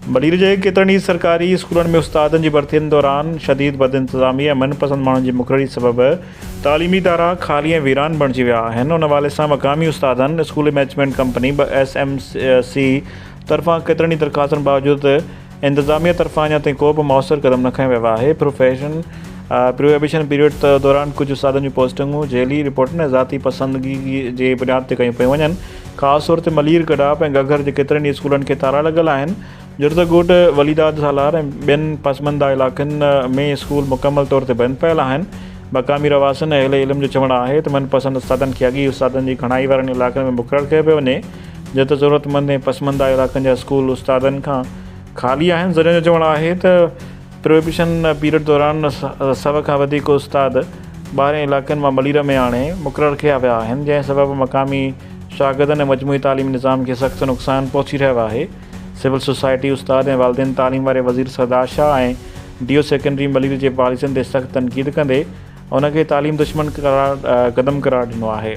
मलीर जे केतिरनि ई सरकारी स्कूलनि में उस्तादनि जी भर्तियुनि दौरान शदीद बदइंतज़ामी ऐं मनपसंद माण्हुनि जी मुक़ररी सबबि तालीमी इदारा ख़ाली ऐं वीरान बणिजी विया आहिनि। उन हवाले सां मक़ामी उस्तादनि स्कूल मैनेजमेंट कंपनी SMC तरफ़ां केतिरनि ई दरख़्वास्तुनि बावजूदि इंतिज़ामिया तरफ़ां अञा ताईं को बि मौसर क़दम न खंयो वियो आहे। प्रोहिबिशन पीरियड दौरान कुझु उस्तादनि जूं पोस्टिंगूं झेली रिपोर्टनि ऐं ज़ाती पसंदगी जे बुनियाद ते कयूं पियूं वञनि। ख़ासि तौर ते मलीर, गडाप ऐं घग्गर जे केतिरनि ई स्कूलनि खे ताला लॻल आहिनि। जुर्दगोट, वलीदाद सालार ऐं ॿियनि पसमंदा इलाइक़नि में स्कूल मुकमल तौर ते बंदि पियल आहिनि। मक़ामी रवासनि ऐं अहिल इल्म जो चवणु आहे त मनपसंद उस्तादनि खे अॻी उस्तादनि जी घणाई वारनि इलाइक़नि में मुक़ररु कयो पियो वञे, जिते ज़रूरतमंद ऐं पसमंदा इलाइक़नि जा स्कूल उस्तादनि खां ख़ाली आहिनि। ज़रिए जो चवणु आहे त प्रोहिबिशन पीरियड दौरान 100 खां वधीक उस्ताद ॿाहिरि इलाइक़नि मां मलीर में हाणे मुक़ररु कया विया आहिनि, जंहिं सबबि मक़ामी शागिर्दनि ऐं मजमूई तालीमी निज़ाम खे सख़्तु नुक़सानु पहुची रहियो आहे। सिविल सोसाइटी उस्ताद ऐं वालिदैन तालीम वारे वज़ीर सरदार शाह ऐं DO सेकेंडरी मलीर जे पॉलिसियुनि ते सख़्तु तनक़ीद कंदे उनखे तालीम दुश्मन क़दम करार ॾिनो आहे।